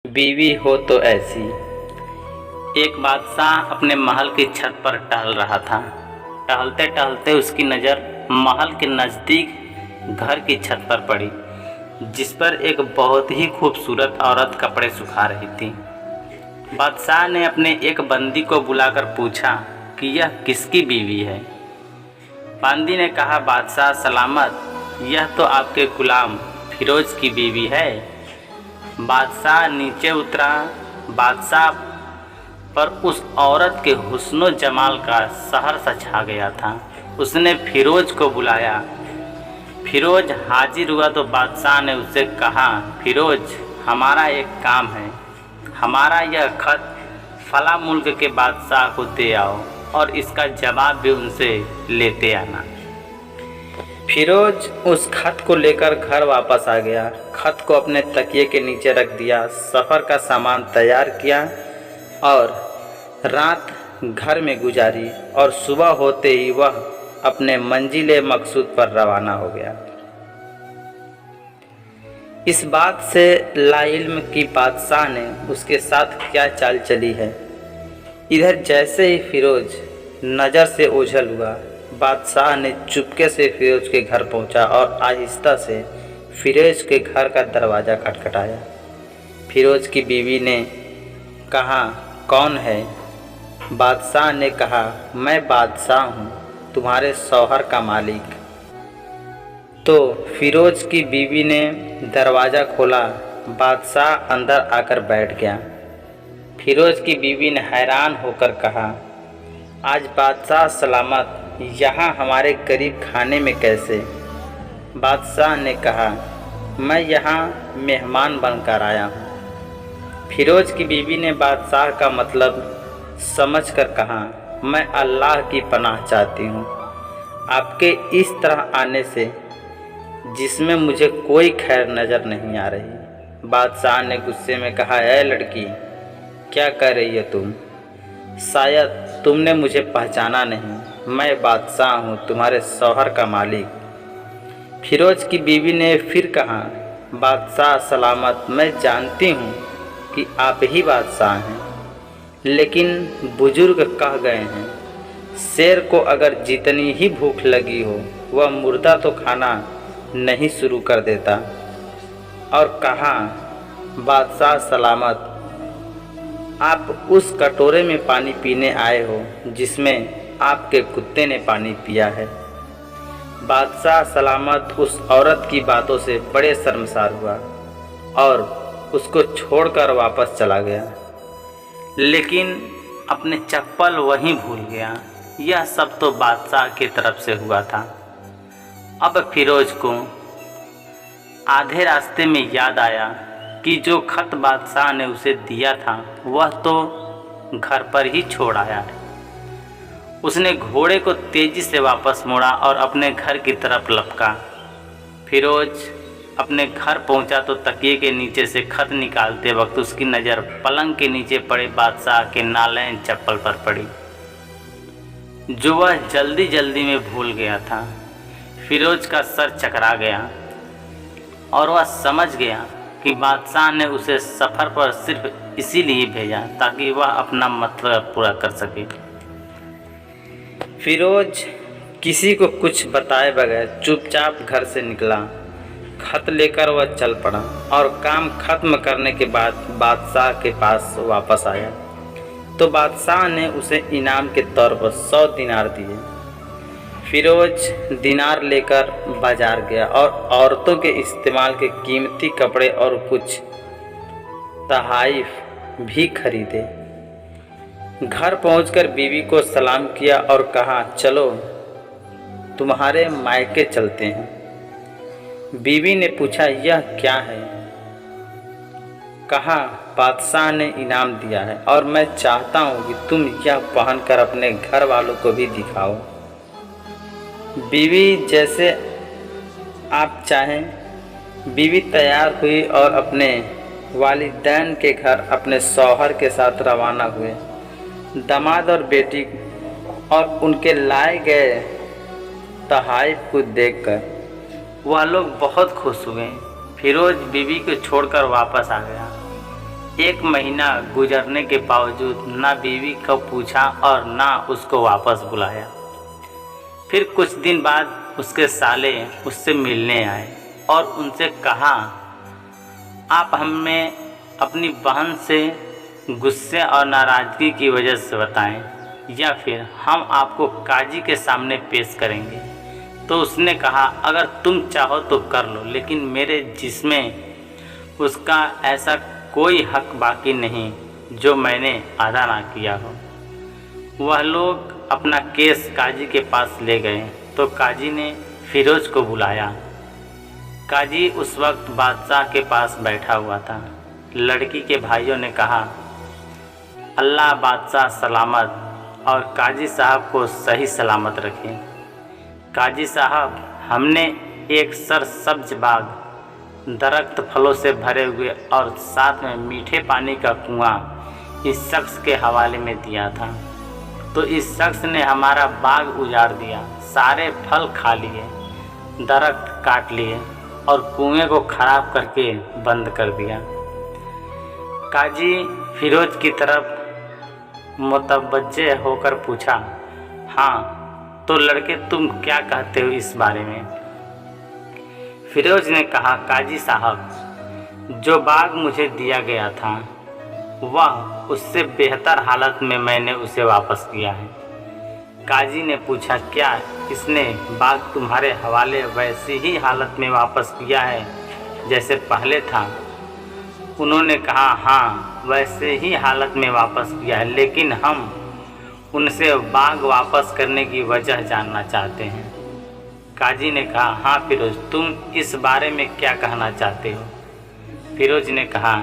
बीवी हो तो ऐसी। एक बादशाह अपने महल की छत पर टहल रहा था। टहलते टहलते उसकी नज़र महल के नज़दीक घर की छत पर पड़ी, जिस पर एक बहुत ही खूबसूरत औरत कपड़े सुखा रही थी। बादशाह ने अपने एक बंदी को बुलाकर पूछा कि यह किसकी बीवी है। बंदी ने कहा, बादशाह सलामत, यह तो आपके गुलाम फिरोज की बीवी है। बादशाह नीचे उतरा। बादशाह पर उस औरत के हुस्न जमाल का सहर सा छा गया था। उसने फिरोज को बुलाया। फिरोज हाजिर हुआ तो बादशाह ने उससे कहा, फिरोज, हमारा एक काम है। हमारा यह खत फला मुल्क के बादशाह को दे आओ और इसका जवाब भी उनसे लेते आना। फिरोज उस खत को लेकर घर वापस आ गया। खत को अपने तकिए के नीचे रख दिया, सफ़र का सामान तैयार किया और रात घर में गुजारी और सुबह होते ही वह अपने मंजिल मकसूद पर रवाना हो गया। इस बात से लाइल्म की बादशाह ने उसके साथ क्या चाल चली है। इधर जैसे ही फिरोज नज़र से ओझल हुआ, बादशाह ने चुपके से फिरोज के घर पहुंचा और आहिस्ता से फिरोज के घर का दरवाज़ा खटखटाया। फिरोज की बीवी ने कहा, कौन है? बादशाह ने कहा, मैं बादशाह हूँ, तुम्हारे शौहर का मालिक। तो फिरोज की बीवी ने दरवाज़ा खोला। बादशाह अंदर आकर बैठ गया। फिरोज की बीवी ने हैरान होकर कहा, आज बादशाह सलामत, यहाँ हमारे करीब खाने में कैसे? बादशाह ने कहा, मैं यहाँ मेहमान बनकर आया हूँ। फिरोज की बीवी ने बादशाह का मतलब समझकर कहा, मैं अल्लाह की पनाह चाहती हूँ आपके इस तरह आने से, जिसमें मुझे कोई खैर नज़र नहीं आ रही। बादशाह ने गुस्से में कहा, ऐ लड़की, क्या कर रही है तुम? शायद तुमने मुझे पहचाना नहीं। मैं बादशाह हूँ, तुम्हारे शौहर का मालिक। फिरोज की बीवी ने फिर कहा, बादशाह सलामत, मैं जानती हूँ कि आप ही बादशाह हैं, लेकिन बुजुर्ग कह गए हैं, शेर को अगर जितनी ही भूख लगी हो वह मुर्दा तो खाना नहीं शुरू कर देता। और कहा, बादशाह सलामत, आप उस कटोरे में पानी पीने आए हो जिसमें आपके कुत्ते ने पानी पिया है। बादशाह सलामत उस औरत की बातों से बड़े शर्मसार हुआ और उसको छोड़कर वापस चला गया, लेकिन अपने चप्पल वहीं भूल गया। यह सब तो बादशाह की तरफ से हुआ था। अब फिरोज को आधे रास्ते में याद आया कि जो खत बादशाह ने उसे दिया था वह तो घर पर ही छोड़ आया है। उसने घोड़े को तेजी से वापस मोड़ा और अपने घर की तरफ लपका। फिरोज अपने घर पहुंचा तो तकिए के नीचे से खत निकालते वक्त उसकी नज़र पलंग के नीचे पड़े बादशाह के नालैन चप्पल पर पड़ी, जो वह जल्दी जल्दी में भूल गया था। फिरोज का सर चकरा गया और वह समझ गया कि बादशाह ने उसे सफ़र पर सिर्फ इसीलिए भेजा ताकि वह अपना मतलब पूरा कर सके। फिरोज किसी को कुछ बताए बगैर चुपचाप घर से निकला। खत लेकर वह चल पड़ा और काम खत्म करने के बाद बादशाह के पास वापस आया तो बादशाह ने उसे इनाम के तौर पर 100 दिनार दिए। फिरोज दिनार लेकर बाजार गया और औरतों के इस्तेमाल के कीमती कपड़े और कुछ तहाइफ भी खरीदे। घर पहुंचकर बीवी को सलाम किया और कहा, चलो तुम्हारे मायके चलते हैं। बीवी ने पूछा, यह क्या है? कहा, बादशाह ने इनाम दिया है और मैं चाहता हूँ कि तुम यह पहनकर अपने घर वालों को भी दिखाओ। बीवी, जैसे आप चाहें। बीवी तैयार हुई और अपने वालिदैन के घर अपने शौहर के साथ रवाना हुए। दामाद और बेटी और उनके लाए गए तहाइफ को देखकर वह लोग बहुत खुश हुए। फिरोज बीवी को छोड़कर वापस आ गया। 1 महीना गुजरने के बावजूद ना बीवी को पूछा और ना उसको वापस बुलाया। फिर कुछ दिन बाद उसके साले उससे मिलने आए और उनसे कहा, आप हमें अपनी बहन से गुस्से और नाराज़गी की वजह से बताएं या फिर हम आपको काजी के सामने पेश करेंगे। तो उसने कहा, अगर तुम चाहो तो कर लो, लेकिन मेरे जिसमें उसका ऐसा कोई हक बाकी नहीं जो मैंने अदा ना किया हो। वह लोग अपना केस काजी के पास ले गए तो काजी ने फिरोज को बुलाया। काजी उस वक्त बादशाह के पास बैठा हुआ था। लड़की के भाइयों ने कहा, अल्लाह बादशाह सलामत और काजी साहब को सही सलामत रखे। काजी साहब, हमने एक सरसब्ज बाग, दरख्त फलों से भरे हुए और साथ में मीठे पानी का कुआं इस शख्स के हवाले में दिया था, तो इस शख्स ने हमारा बाग उजाड़ दिया, सारे फल खा लिए, दरख्त काट लिए और कुएं को खराब करके बंद कर दिया। काजी फिरोज की तरफ मुतवज्जे होकर पूछा, हाँ तो लड़के तुम क्या कहते हो इस बारे में? फिरोज ने कहा, काजी साहब, जो बाग मुझे दिया गया था वह उससे बेहतर हालत में मैंने उसे वापस किया है। काजी ने पूछा, क्या इसने बाग तुम्हारे हवाले वैसी ही हालत में वापस किया है जैसे पहले था? उन्होंने कहा, हाँ वैसे ही हालत में वापस किया है, लेकिन हम उनसे बाग वापस करने की वजह जानना चाहते हैं। काजी ने कहा, हाँ फिरोज, तुम इस बारे में क्या कहना चाहते हो? फिरोज ने कहा,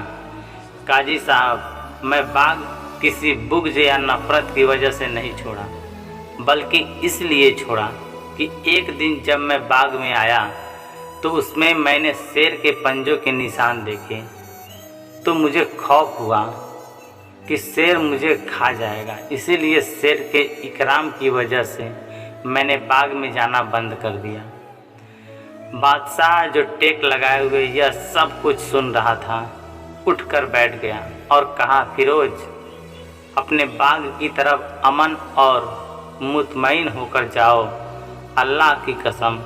काजी साहब, मैं बाग किसी बुग़्ज़ या नफ़रत की वजह से नहीं छोड़ा, बल्कि इसलिए छोड़ा कि एक दिन जब मैं बाग में आया तो उसमें मैंने शेर के पंजों के निशान देखे, तो मुझे खौफ हुआ कि शेर मुझे खा जाएगा। इसीलिए शेर के इकराम की वजह से मैंने बाग में जाना बंद कर दिया। बादशाह जो टेक लगाए हुए यह सब कुछ सुन रहा था, उठकर बैठ गया और कहा, फिरोज, अपने बाग की तरफ अमन और मुतमईन होकर जाओ। अल्लाह की कसम,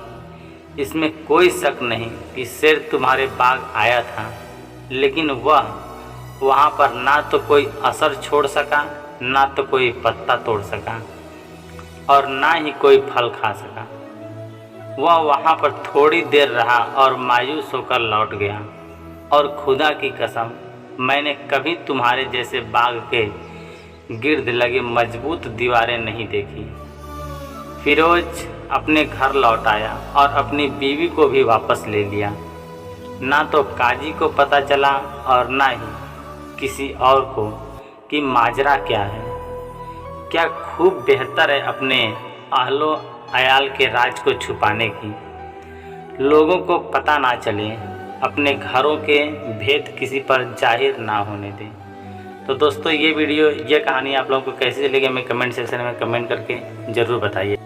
इसमें कोई शक नहीं कि शेर तुम्हारे बाग आया था, लेकिन वह वहाँ पर ना तो कोई असर छोड़ सका, ना तो कोई पत्ता तोड़ सका और ना ही कोई फल खा सका। वह वहाँ पर थोड़ी देर रहा और मायूस होकर लौट गया। और खुदा की कसम, मैंने कभी तुम्हारे जैसे बाग के गिर्द लगे मजबूत दीवारें नहीं देखी। फिरोज अपने घर लौट आया और अपनी बीवी को भी वापस ले लिया। ना तो काजी को पता चला और ना ही किसी और को कि माजरा क्या है। क्या खूब बेहतर है अपने अहलो अयाल के राज को छुपाने की, लोगों को पता ना चले, अपने घरों के भेद किसी पर जाहिर ना होने दें। तो दोस्तों, ये वीडियो, ये कहानी आप लोगों को कैसी लगी हमें कमेंट सेक्शन में कमेंट करके ज़रूर बताइए।